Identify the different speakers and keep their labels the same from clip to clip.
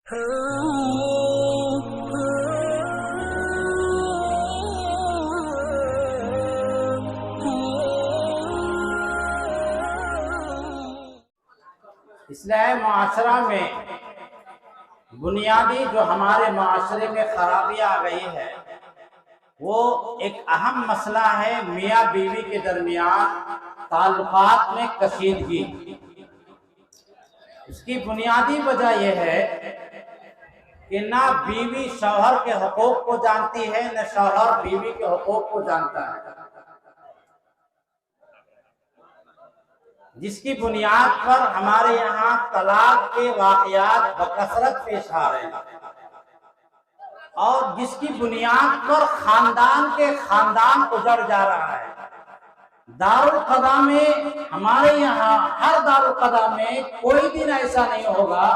Speaker 1: اصلاح معاشرہ میں بنیادی جو ہمارے معاشرے میں خرابیاں آ گئی ہے وہ ایک اہم مسئلہ ہے میاں بیوی کے درمیان تعلقات میں کشیدگی۔ اس کی بنیادی وجہ یہ ہے کہ نہ بیوی شوہر کے حقوق کو جانتی ہے نہ شوہر بیوی کے حقوق کو جانتا ہے، جس کی بنیاد پر ہمارے یہاں طلاق کے واقعات بکثرت پیش آ رہے ہیں، اور جس کی بنیاد پر خاندان کے خاندان اجڑ جا رہا ہے۔ دارالقضا میں ہمارے یہاں ہر دارالقضا میں کوئی دن ایسا نہیں ہوگا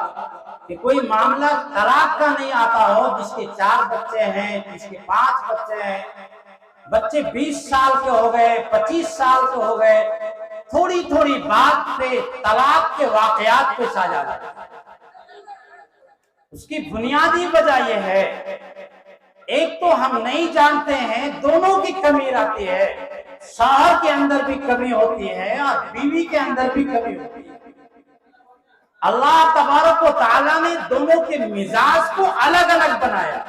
Speaker 1: کہ کوئی معاملہ طلاق کا نہیں آتا ہو، جس کے 4 بچے ہیں، جس کے 5 بچے ہیں، بچے 20 سال کے ہو گئے، 25 سال کے ہو گئے، تھوڑی تھوڑی بات پہ طلاق کے واقعات پیش آ جاتے ہیں۔ اس کی بنیادی وجہ یہ ہے، ایک تو ہم نہیں جانتے ہیں، دونوں کی کمی رہتی ہے، شوہر کے اندر بھی کمی ہوتی ہے اور بیوی کے اندر بھی کمی ہوتی ہے۔ اللہ تبارک و تعالیٰ نے دونوں کے مزاج کو الگ الگ بنایا،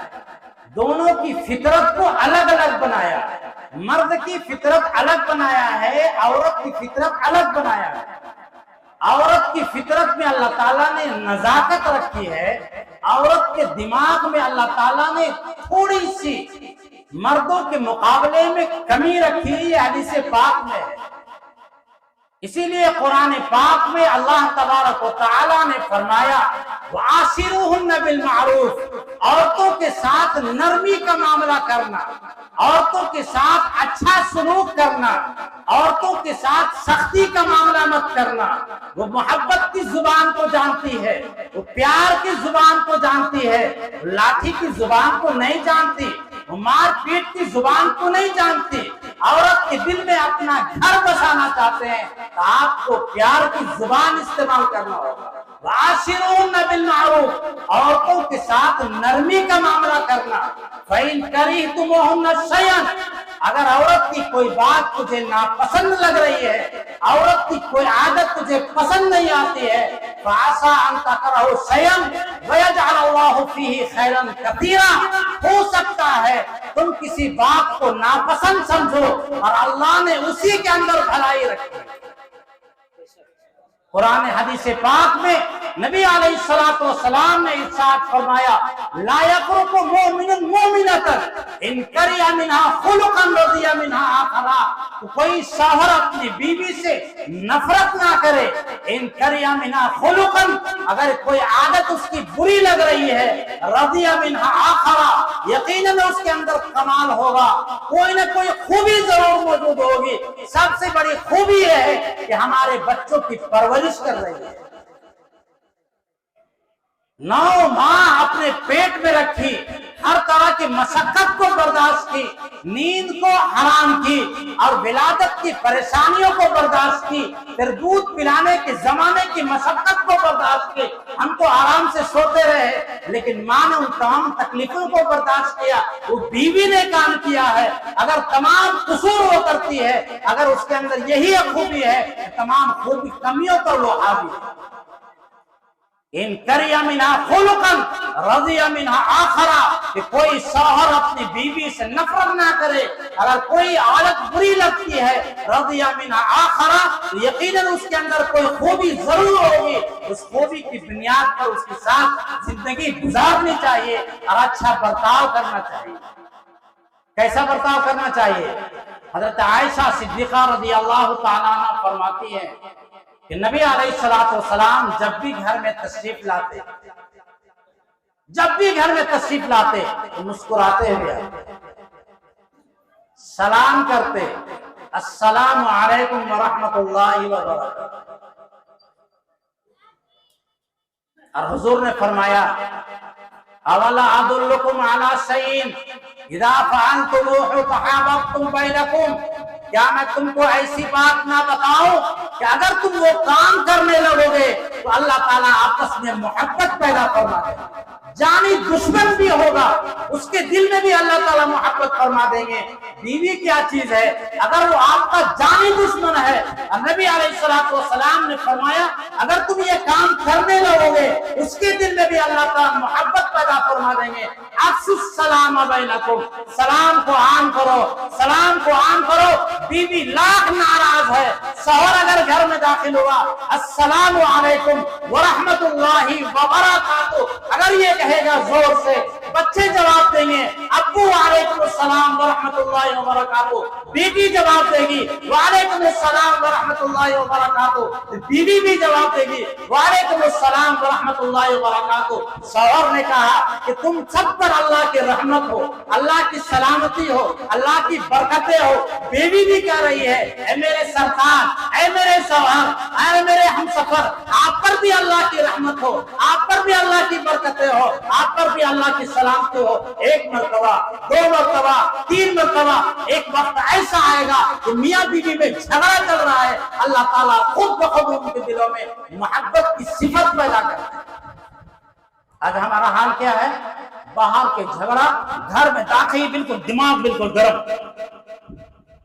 Speaker 1: دونوں کی فطرت کو الگ الگ بنایا۔ مرد کی فطرت الگ بنایا ہے، عورت کی فطرت الگ بنایا ہے۔ عورت کی فطرت میں اللہ تعالیٰ نے نزاکت رکھی ہے، عورت کے دماغ میں اللہ تعالیٰ نے تھوڑی سی مردوں کے مقابلے میں کمی رکھی ہے، یہ حدیث پاک میں ہے۔ اسی لیے قرآن پاک میں اللہ تبارک و تعالیٰ نے فرمایا وَعَاشِرُوهُنَّ بِالْمَعْرُوفِ، عورتوں کے ساتھ نرمی کا معاملہ کرنا، عورتوں کے ساتھ اچھا سلوک کرنا، عورتوں کے ساتھ سختی کا معاملہ مت کرنا۔ وہ محبت کی زبان کو جانتی ہے، وہ پیار کی زبان کو جانتی ہے، وہ لاٹھی کی زبان کو نہیں جانتی، وہ مار پیٹ کی زبان کو نہیں جانتی۔ عورت کے دل میں اپنا گھر بسانا چاہتے ہیں تو آپ کو پیار کی زبان استعمال کرنا ہوگا۔ وَعَاشِرُوهُنَّ بِالْمَعْرُوفِ، عورتوں کے ساتھ نرمی کا معاملہ کرنا۔ فَإِنْ كَرِهْتُمُوهُنَّ شَيْئًا، اگر عورت کی کوئی بات تجھے ناپسند لگ رہی ہے، عورت کی کوئی عادت تجھے پسند نہیں آتی ہے، فَعَسَىٰ أَن تَكْرَهُوا شَيْئًا وَيَجْعَلَ اللَّهُ فِيهِ خَيْرًا كَثِيرًا، ہو سکتا ہے تم کسی بات کو ناپسند سمجھو اور اللہ نے اسی کے اندر بھلائی رکھی ہے۔ قرآن حدیث پاک میں نبی علیہ السلام نے ارشاد فرمایا لا یفرق مؤمن مؤمنۃ ان کرہ منھا خلقا رضی منھا آخرا، تو کوئی شوہر اپنی بیوی سے نفرت نہ کرے، ان کرہ منھا خلقا، اگر کوئی عادت اس کی بری لگ رہی ہے، رضی منھا آخرا، یقیناً اس کے اندر کمال ہوگا، کوئی نہ کوئی خوبی ضرور موجود ہوگی۔ سب سے بڑی خوبی یہ ہے کہ ہمارے بچوں کی پرورش کر رہی ہے، 9 ماہ اپنے پیٹ میں رکھی، ہر طرح کی مشقت کو برداشت کی، نیند کو حرام کی اور ولادت کی پریشانیوں کو برداشت کی، پھر دودھ پلانے کے زمانے کی مشقت کو برداشت کی۔ ہم تو آرام سے سوتے رہے، لیکن ماں نے ان تمام تکلیفوں کو برداشت کیا، وہ بیوی نے کام کیا ہے۔ اگر تمام قصور وہ کرتی ہے، اگر اس کے اندر یہی خوبی ہے، تمام خوبی کمیوں پر وہ حاوی ہے۔ ان کرہ منھا خلقا رضی منھا آخرا، کہ کوئی شوہر اپنی بیوی سے نفرت نہ کرے، اگر کوئی عادت بری لگتی ہے، رضی منھا آخرا، یقیناً اس کے اندر کوئی خوبی ضرور ہوگی، اس خوبی کی بنیاد پر اس کے ساتھ زندگی گزارنی چاہیے اور اچھا برتاؤ کرنا چاہیے۔ کیسا برتاؤ کرنا چاہیے؟ حضرت عائشہ صدیقہ رضی اللہ تعالیٰ عنہ فرماتی ہے کہ نبی علیہ السلام جب بھی گھر میں تشریف لاتے تو مسکراتے ہوئے سلام کرتے، السلام علیکم ورحمۃ اللہ وبرکاتہ، اور حضور نے فرمایا اولا ادلکم علی شیء اذا فعلتموه تحاببتم بینکم، کیا میں تم کو ایسی بات نہ بتاؤں کہ اگر تم وہ کام کرنے لگو گے تو اللہ تعالیٰ آپس میں محبت پیدا فرما دے گا۔ جانی دشمن بھی ہوگا اس کے دل میں بھی اللہ تعالیٰ محبت فرما دیں گے۔ بیوی کیا چیز ہے؟ اگر وہ آپ کا جانی دشمن ہے، نبی علیہ السلام نے فرمایا اگر تم یہ کام کرنے لگو گے اس کے دل میں بھی اللہ تعالیٰ محبت پیدا فرما دیں گے۔ افشوا السلام بینکم، سلام کو عام کرو، سلام کو عام کرو۔ بیوی لاکھ ناراض ہے، شوہر اگر گھر میں داخل ہوا السلام علیکم ورحمۃ اللہ وبرکاتہ اگر یہ کہے گا زور سے، بچے جواب دیں گے ابو وعلیکم السلام ورحمۃ اللہ وبرکاتہ، بیٹی جواب دے گی وعلیکم السلام ورحمۃ اللہ وبرکاتہ، بیوی بھی جواب دے گی وعلیکم السلام ورحمۃ اللہ وبرکاتہ۔ شوہر نے کہا کہ تم سب پر اللہ کی رحمت ہو، اللہ کی سلامتی ہو، اللہ کی برکتیں ہو۔ بیوی بھی کہہ رہی ہے اے میرے سرکار، اے میرے شوہر، اے میرے ہمسفر، آپ پر بھی اللہ کی رحمت ہو، آپ پر بھی اللہ کی برکتیں ہو، آپ پر بھی اللہ کی سلامتی ہو۔ ایک مرتبہ، دو مرتبہ، تین مرتبہ، ایک وقت ایسا آئے گا کہ میاں بیوی میں جھگڑا چل رہا ہے، اللہ تعالیٰ خود بخود ان کے دلوں میں محبت کی صفت پیدا کرتا ہے۔ آج ہمارا حال کیا ہے؟ باہر کے جھگڑا، گھر میں داخل بالکل دماغ بالکل گرم،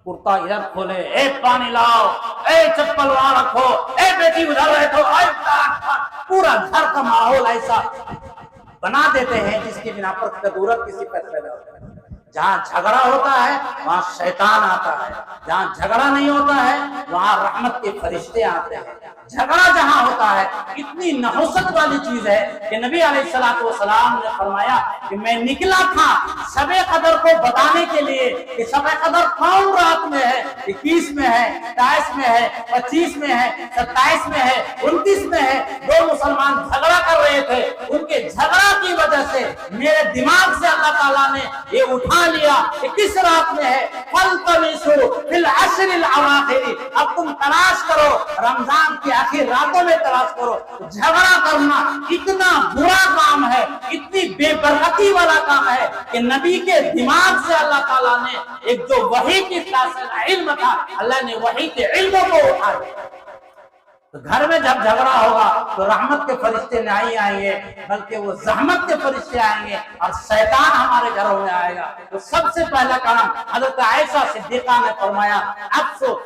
Speaker 1: کرتا ادھر کھولے، اے پانی لاؤ، اے چپل وہاں رکھو، اے بیٹی ادھر بیٹھو، پورا گھر کا ماحول ایسا بنا دیتے ہیں جس کی بنا پر ضرورت کی صفت پیدا ہوتی ہے۔ جہاں جھگڑا ہوتا ہے وہاں شیطان آتا ہے، جہاں جھگڑا نہیں ہوتا ہے وہاں رحمت کے فرشتے آتے ہیں۔ جھگڑا جہاں ہوتا ہے اتنی نحوست والی چیز ہے کہ نبی علیہ السلام نے فرمایا کہ میں نکلا تھا شب قدر کو بتانے کے لیے کہ شب قدر کون رات میں ہے، 21 میں ہے، 22 میں ہے، 25 میں ہے، 27 میں ہے، 29 میں ہے۔ دو مسلمان جھگڑا کر رہے تھے، ان کے جھگڑا کی وجہ سے میرے دماغ سے اللہ تعالیٰ نے یہ اٹھا لیا کہ کس رات میں ہے، فَالْتَمِسُوا فِي الْعَشْرِ الْأَوَاخِرِ، اب تم تلاش کرو رمضان کی آخر راتوں میں تلاش کرو۔ جھگڑا کرنا اتنا برا کام ہے، اتنی بے برکتی والا کام ہے کہ نبی کے دماغ سے اللہ تعالیٰ نے ایک جو وحی کی علم تھا، اللہ نے وحی کے علموں کو اٹھا دیا۔ تو گھر میں جب جھگڑا ہوگا تو رحمت کے فرشتے نہیں آئیں گے بلکہ وہ زحمت کے فرشتے آئیں گے اور شیطان ہمارے گھروں میں آئے گا۔ تو سب سے پہلا کام حضرت عائشہ صدیقہ نے فرمایا،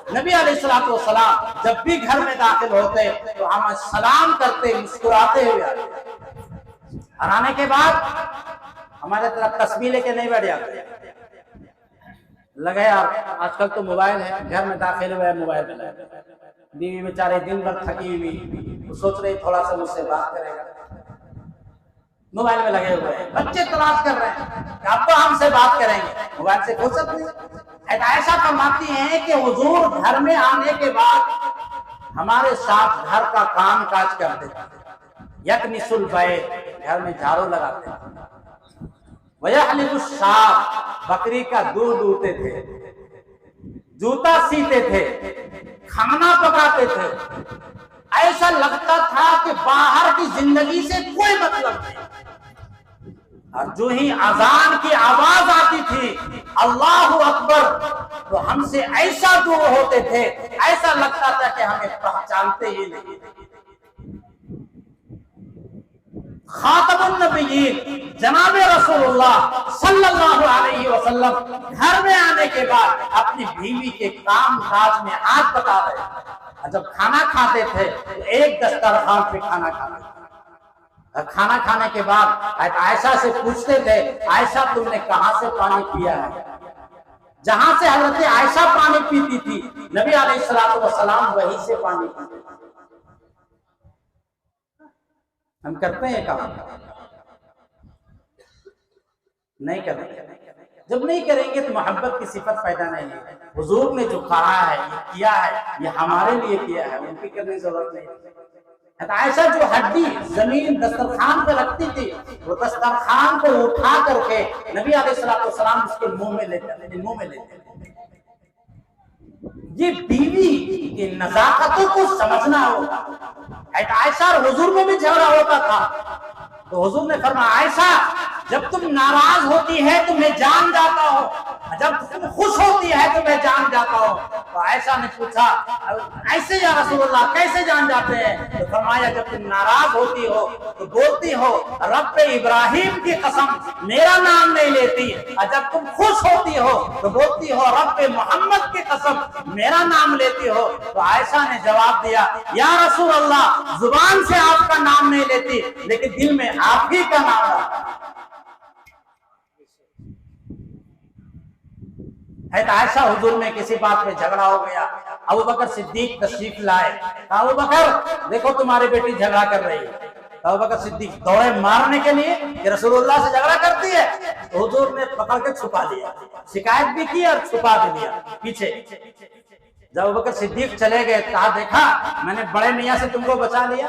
Speaker 1: نبی علیہ السلام جب بھی گھر میں داخل ہوتے تو ہم سلام کرتے مسکراتے ہوئے آتے، اور آنے کے بعد ہمارے طرف تسبیح لے کے نہیں بیٹھ جاتے۔ لگے یار آج کل تو موبائل ہے، گھر میں داخل ہوئے موبائل میں لگے، بیوی بیچارے دن بھر تھکی ہوئی، وہ سوچ رہے تھوڑا سا مجھ سے بات کرے گا، موبائل میں لگے ہوئے ہیں۔ بچے تلاش کر رہے ہیں کہ اب تو ہم سے بات کریں گے، موبائل سے فرصت نہیں۔ عائشہ فرماتی ہیں کہ حضور گھر میں آنے کے بعد ہمارے ساتھ گھر کا کام کاج کرتے تھے، یکنس البیت، گھر میں جھاڑو لگاتے تھے، ویحلب الشاۃ، بکری کا دودھ دوہتے تھے، جوتا سیتے تھے، کھانا پکاتے تھے۔ ایسا لگتا تھا کہ باہر کی زندگی سے کوئی مطلب نہیں، اور جو ہی اذان کی آواز آتی تھی اللہ اکبر تو ہم سے ایسا دور ہوتے تھے، ایسا لگتا تھا کہ ہمیں پہچانتے ہی نہیں۔ خاتم النبیین جناب رسول اللہ صلی اللہ علیہ وسلم گھر میں آنے کے بعد اپنی بیوی کے کام کاج میں ہاتھ بتا رہے تھے۔ جب کھانا کھاتے تھے تو ایک دسترخوان پہ کھانا کھاتے تھے، کھانا کھانے کے بعد عائشہ سے پوچھتے تھے عائشہ تم نے کہاں سے پانی پیا ہے؟ جہاں سے حضرت عائشہ پانی پیتی تھی نبی علیہ السلام وہیں سے پانی پیتے تھے۔ ہم کرتے ہیں کام؟ نہیں کرتے۔ جب نہیں کریں گے تو محبت کی صفت پیدا نہیں ہے۔ حضور نے جو کہا ہے یہ کیا ہے، یہ ہمارے لیے کیا ہے، ان کی کرنے کی ضرورت نہیں۔ عائشہ جو ہڈی زمین دسترخوان پہ رکھتی تھی وہ دسترخوان کو اٹھا کر کے نبی علیہ السلام اس کے منہ میں لیتے۔ یہ بیوی کی نزاکتوں کو سمجھنا ہوگا۔ عائشہ اور حضور میں بھی جھگڑا ہوتا تھا تو حضور نے فرمایا عائشہ جب تم ناراض ہوتی ہے تو میں جان جاتا ہوں، جب تم خوش ہوتی ہے تو میں جان جاتا ہوں۔ تو تو عائشہ نے پوچھا ایسے یا رسول اللہ کیسے جان جاتے ہیں؟ تو فرمایا جب تم ناراض ہوتی ہو تو بولتی ہو رب ابراہیم کی قسم میرا نام نہیں لیتی، اور جب تم خوش ہوتی ہو تو بولتی ہو رب محمد کی قسم میرا نام لیتی ہو۔ تو عائشہ نے جواب دیا یا رسول اللہ زبان سے آپ کا نام نہیں لیتی لیکن دل میں آپ ہی کا نام رہتا ہے۔ عائشہ حضور میں کسی بات میں جھگڑا ہو گیا، ابو بکر صدیق تشریف لائے، ابو بکر دیکھو تمہاری بیٹی جھگڑا کر رہی ہے۔ ابو بکر صدیق دوڑے مارنے کے لیے کہ رسول اللہ سے جھگڑا کرتی ہے، تو حضور نے پکڑ کے چھپا دیا، شکایت بھی کی اور چھپا بھی دیا پیچھے۔ جب ابو بکر صدیق چلے گئے کہا دیکھا میں نے بڑے میاں سے تم کو بچا لیا۔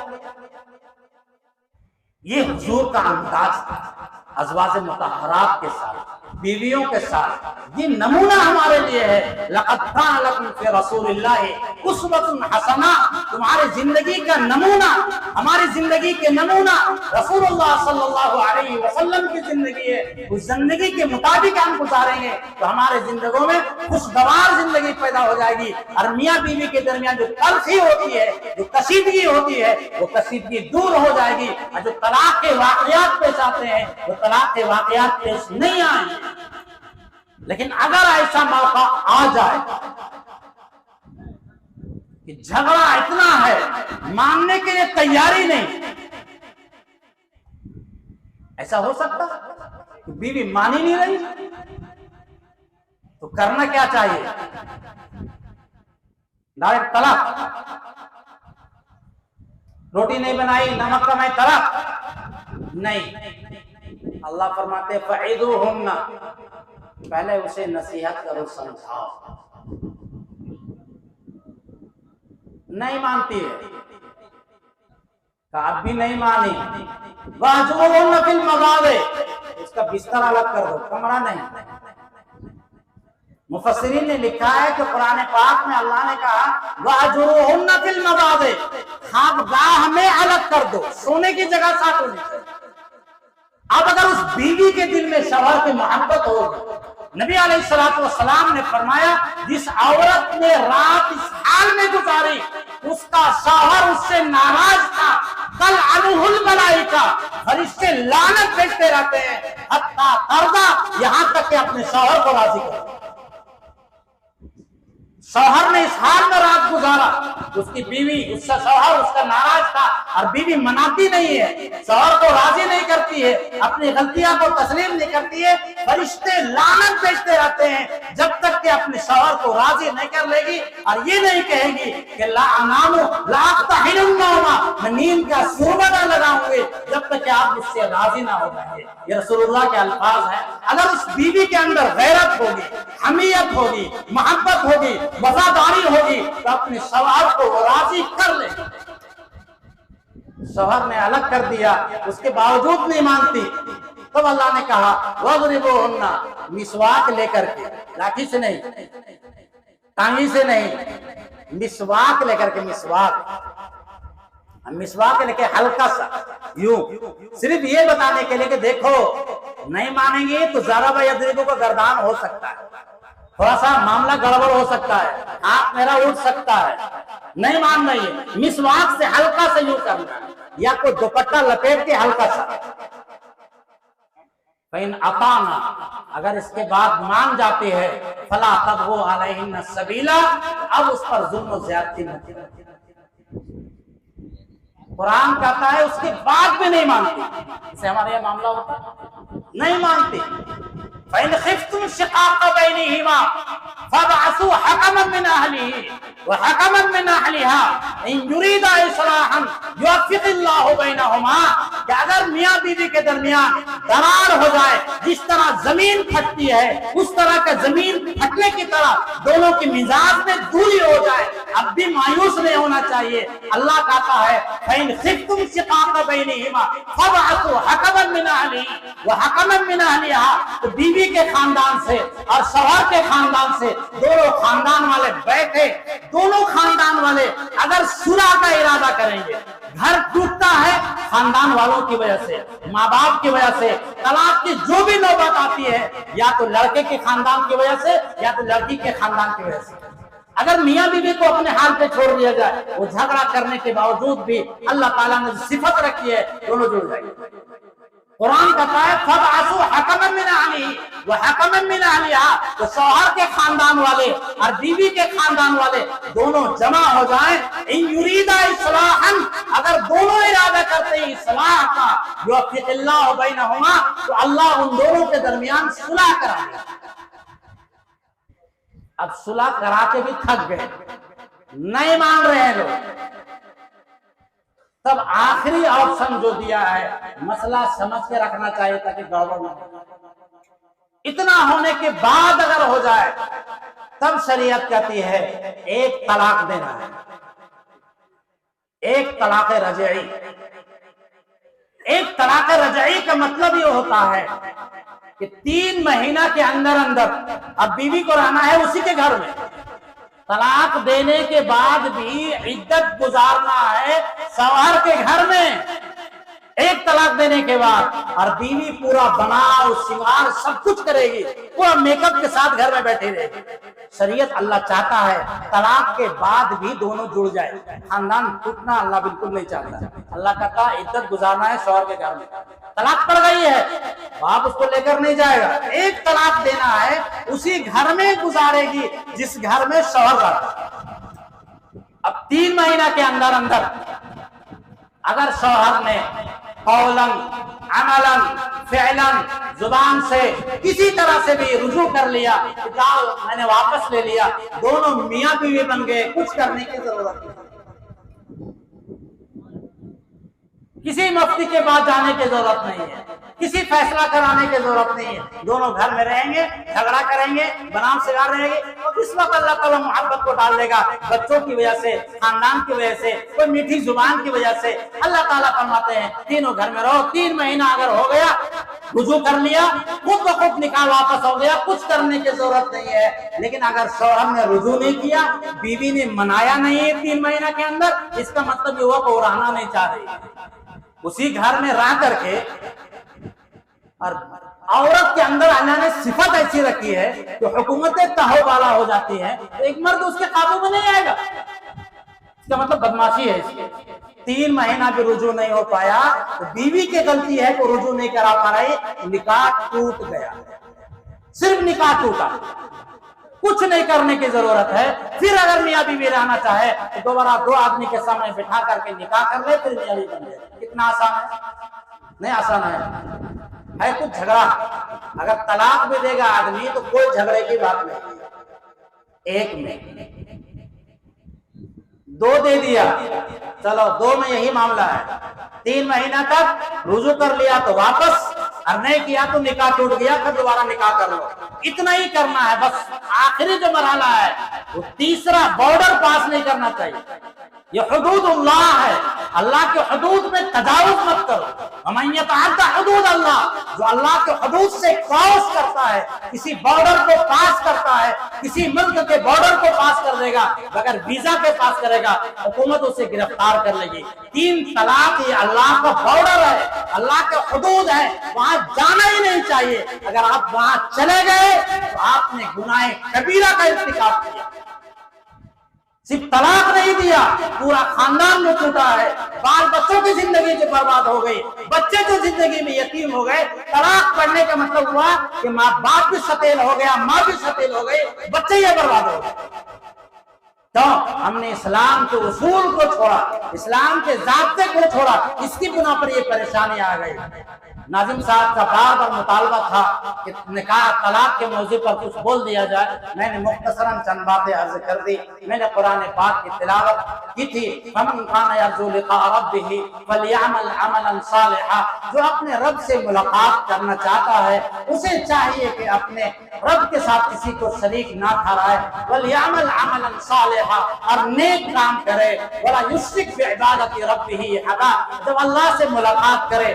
Speaker 1: یہ حضور کا انداز تھا ازواج مطہرات کے ساتھ، بیویوں کے ساتھ۔ یہ نمونہ ہمارے لیے ہے، لقد کان لکم فی رسول اللہ اسوۃ حسنہ، تمہاری زندگی کا نمونہ، ہماری زندگی کے نمونہ رسول اللہ صلی اللہ علیہ وسلم کی زندگی ہے۔ اس زندگی کے مطابق ہم گزاریں گے تو ہمارے زندگیوں میں خوشگوار زندگی پیدا ہو جائے گی، اور میاں بیوی کے درمیان جو تلخی ہوتی ہے، جو کشیدگی ہوتی ہے، وہ کشیدگی دور ہو جائے گی، اور جو طلاق کے واقعات پیش آتے ہیں وہ طلاق کے واقعات پیش نہیں آئیں گے۔ لیکن اگر ایسا موقع آ جائے کہ جھگڑا اتنا ہے ماننے کے لیے تیاری نہیں، ایسا ہو سکتا کہ بیوی مان ہی نہیں رہی، تو کرنا کیا چاہیے؟ ڈائریکٹ طلاق، روٹی نہیں بنائی نمک کا میں طلاق نہیں۔ اللہ فرماتے فعظوہن، پہلے اسے نصیحت کرو، سمجھاؤ۔ نہیں مانتی ہے کہ اب بھی نہیں مانی، واہجروہن فی المضاجع، اس کا بستر الگ کر دو، کمرہ نہیں۔ مفسرین نے لکھا ہے کہ قرآن پاک میں اللہ نے کہا واہجروہن فی المضاجع، خوابگاہ میں الگ کر دو، سونے کی جگہ ساتھ ہونی چاہیے۔ اب اگر اس بیوی کے دل میں شوہر کی محبت ہوگی، نبی علیہ السلام نے فرمایا جس عورت نے رات اس حال میں گزاری اس کا شوہر اس سے ناراض تھا، تلعنہ الملائکہ، فرشتے لعنت بھیجتے رہتے ہیں حتی ترضی، یہاں تک کہ اپنے شوہر کو راضی کرو۔ شوہر نے اس حال میں رات گزارا، اس کی بیوی، اس کا شوہر اس کا ناراض تھا، اور بیوی مناتی نہیں ہے، شوہر کو راضی نہیں کرتی ہے، اپنی غلطیاں کو تسلیم نہیں کرتی ہے، فرشتے لعنت بھیجتے رہتے ہیں جب تک کہ اپنے شوہر کو راضی نہیں کر لے گی، اور یہ نہیں کہے گی کہ لا انام لا اقتحل النوم، میں نیند کا سرما نہ لگاؤں گے جب تک کہ آپ اس سے راضی نہ ہو جائیں گے۔ یہ رسول اللہ کے الفاظ ہیں۔ اگر اس بیوی کے اندر غیرت ہوگی، حمیت ہوگی، محبت ہوگی، وفاداری ہوگی تو اپنے شوہر کو وہ راضی کر لے۔ شوہر نے الگ کر دیا، اس کے باوجود نہیں مانتی، تب اللہ نے کہا وَاضْرِبُوهُنَّ، مسواک لے کر کے، لاٹھی سے نہیں، ٹانگی سے نہیں، مسواک لے کر کے، مسواک لے کے ہلکا سا یوں، صرف یہ بتانے کے لیے کہ دیکھو نہیں مانیں گے تو ضرب یضرب کو گردان ہو سکتا ہے، تھوڑا سا معاملہ گڑبڑ ہو سکتا ہے، ہاتھ میرا اٹھ سکتا ہے، نہیں مان رہی ہے، مسواک سے ہلکا سا یوں کرنا، یا کوئی دوپٹہ لپیٹ کے ہلکا سا۔ فَإِنْ أَطَعْنَا، اگر اس کے بعد مان جاتی ہے، فَلَا تَبْغُوا عَلَيْهِنَّ السَّبِيلَ، اب اس پر ظلم و زیادتی مت کرو۔ قرآن کہتا ہے اس کے بعد بھی نہیں مانتی، اسے ہمارے یہ معاملہ ہوتا ہے، نہیں مانتی۔ فَإِنْ خِفْتُمْ شِقَاقَ بَيْنِهِمَا فَابْعَثُوا حَكَمًا مِّنْ أَهْلِهِ وَحَكَمًا مِّنْ أَهْلِهَا إِنْ يُرِيدَا إِصْلَاحًا يُوَفِّقِ اللَّهُ بَيْنَهُمَا، کہ اگر میاں بیوی کے درمیان درار ہو جائے، جس طرح زمین پھٹتی ہے اس طرح کا زمین پھٹنے کی طرح دونوں کی مزاج میں دوری ہو جائے، اب بھی مایوس نہیں ہونا چاہیے۔ اللہ کہتا ہے فَإِنْ خِفْتُمْ شِقَاقَ بَيْنِهِمَا فَابْعَثُوا حَكَمًا مِّنْ أَهْلِهِ وَحَكَمًا مِّنْ أَهْلِهَا، تو بیوی کے خاندان سے اور شوہر کے خاندان سے دونوں خاندان والے بیٹھے، دونوں خاندان والے اگر صلح کا ارادہ کریں گے، گھر ٹوٹتا ہے خاندان والوں کی وجہ سے، ماں باپ کی وجہ سے، طلاق کی جو بھی نوبت آتی ہے یا تو لڑکے کے خاندان کی وجہ سے یا تو لڑکی کے خاندان کی وجہ سے، اگر میاں بیوی کو اپنے حال پہ چھوڑ دیا جائے، وہ جھگڑا کرنے کے باوجود بھی اللہ تعالیٰ نے صفت رکھی ہے، دونوں جڑ جائیں گے۔ قرآن کہتا ہے فَبْعَثُوا حَكَمًا مِّنْ أَهْلِهِ وَحَكَمًا مِّنْ أَهْلِهَا، تو شوہر کے خاندان والے اور بیوی کے خاندان والے دونوں جمع ہو جائیں، ان یریدا اصلاحا، اگر دونوں ارادہ کرتے ہیں اصلاح کا، یوفق اللہ بینہما، تو اللہ ان دونوں کے درمیان صلح کرائے گا۔ اب صلح کرا کے بھی تھک گئے، نہیں مان رہے ہیں لوگ، تب آخری آپشن جو دیا ہے، مسئلہ سمجھ کے رکھنا چاہیے تاکہ گڑبڑ نہ ہو۔ اتنا ہونے کے بعد اگر ہو جائے تب شریعت کہتی ہے ایک طلاق دینا ہے، ایک طلاق رجعی۔ ایک طلاق رجعی کا مطلب یہ ہوتا ہے کہ 3 مہینہ کے اندر اب بیوی کو رہنا ہے اسی کے گھر میں، طلاق دینے کے بعد بھی عدت گزارنا ہے شوہر کے گھر میں۔ ایک طلاق دینے کے بعد اور بیوی پورا بناؤ سنگار سب کچھ کرے گی، پورا میک اپ کے ساتھ گھر میں بیٹھی رہے گی۔ شریعت اللہ چاہتا ہے طلاق کے بعد بھی دونوں جڑ جائے، خاندان ٹوٹنا اللہ بالکل نہیں چاہتا۔ اللہ کہتا ہے عدت گزارنا ہے شوہر کے گھر میں، طلاق پڑ گئی ہے آپ اس کو لے کر نہیں جائے گا، ایک طلاق دینا ہے اسی گھر میں گزارے گی جس گھر میں شوہر رہتا۔ اب 3 مہینہ کے اندر اگر شوہر نے قولاً عملاً فعلاً زبان سے کسی طرح سے بھی رجوع کر لیا کہ جاؤ میں نے واپس لے لیا، دونوں میاں بیوی بن گئے، کچھ کرنے کی ضرورت نہیں، کسی مفتی کے پاس جانے کی ضرورت نہیں ہے، کسی فیصلہ کرانے کی ضرورت نہیں ہے، دونوں گھر میں رہیں گے، جھگڑا کریں گے، بنام سگار رہیں گے، اور اس وقت اللہ تعالیٰ محبت کو ڈال دے گا، بچوں کی وجہ سے، خاندان کی وجہ سے، کوئی میٹھی زبان کی وجہ سے۔ اللہ تعالیٰ فرماتے ہیں تینوں گھر میں رہو، 3 مہینہ اگر ہو گیا رجوع کر لیا، خود بخود نکاح واپس ہو گیا، کچھ کرنے کی ضرورت نہیں ہے۔ لیکن اگر شوہر نے رجوع نہیں کیا، بیوی نے منایا نہیں ہے 3 مہینہ کے اندر، اس کا مطلب یہ ہوا کہ وہ رہنا نہیں چاہ رہی، اسی گھر میں رہ کر کے۔ اور عورت کے اندر اللہ نے صفت ایسی رکھی ہے کہ حکومتیں تہو بالا ہو جاتی ہیں، تو ایک مرد اس کے قابو میں نہیں آئے گا، اس کا مطلب بدماشی ہے اس کی۔ 3 مہینہ بھی رجوع نہیں ہو پایا تو بیوی کی غلطی ہے کہ رجوع نہیں کرا پا رہی، نکاح ٹوٹ گیا، صرف نکاح ٹوٹا، کچھ نہیں کرنے کی ضرورت ہے۔ پھر اگر میاں بیوی رہنا چاہے تو دوبارہ 2 آدمی کے سامنے بٹھا کر کے نکاح کر لے، پھر میاں بیوی بن جائے۔ کتنا آسان ہے؟ نہیں آسان ہے کچھ جھگڑا۔ اگر طلاق بھی دے گا آدمی تو کوئی جھگڑے کی بات نہیں، ایک میں 2 دے دیا، چلو 2 میں یہی معاملہ ہے، 3 مہینہ تک رجوع کر لیا تو واپس، اور نہیں کیا تو نکاح ٹوٹ گیا، پھر دوبارہ نکاح کر لو، اتنا ہی کرنا ہے بس۔ آخری جو مرحلہ ہے وہ تیسرا بارڈر پاس نہیں کرنا چاہیے، یہ حدود اللہ ہے، اللہ کے حدود میں تجاوز مت کرو۔ وَمَن يَتَعَدَّ حُدُودَ اللَّهِ، جو اللہ کے حدود سے کراس کرتا ہے، کسی بارڈر کو پاس کرتا ہے، کسی ملک کے بارڈر کو پاس کر دے گا، بغیر ویزا کے پاس کرے گا، حکومت اسے گرفتار کر لے گی۔ 3 طلاق یہ اللہ کا بارڈر ہے، اللہ کے حدود ہے، وہاں جانا ہی نہیں چاہیے۔ اگر آپ وہاں چلے گئے تو آپ نے گناہ کبیرہ کا ارتکاب کیا۔ صرف طلاق نہیں دیا، پورا خاندان میں ٹوٹا ہے، بال بچوں کی زندگی جو برباد ہو گئی، بچے جو زندگی میں یتیم ہو گئے۔ طلاق پڑھنے کا مطلب ہوا کہ ماں باپ بھی شتیل ہو گیا، ماں بھی شتیل ہو گئی، بچے یہ برباد ہو گئے۔ تو ہم نے اسلام کے اصول کو چھوڑا، اسلام کے ضابطے کو چھوڑا، اس کی بنا پر یہ پریشانی آ گئی۔ ناظم صاحب کا بار بار مطالبہ تھا کہ نکاح طلاق کے موضوع پر کچھ بول دیا جائے، میں نے مختصراً چند باتیں عرض کر دی۔ میں نے قرآن پاک کی تلاوت کی تھی، فَمَنْ كَانَ يَرْجُو لِقَاءَ رَبِّهِ فَلْيَعْمَلْ عَمَلًا صَالِحًا، جو اپنے رب سے ملاقات کرنا چاہتا ہے اسے چاہیے کہ اپنے رب کے ساتھ کسی کو شریک نہ ٹھہرائے، وَلْيَعْمَلْ عَمَلًا صَالِحًا، اور نیک کام کرے، وَلَا يُشْرِكْ بِعِبَادَةِ رَبِّهِ أَحَدًا، جب اللہ سے ملاقات کرے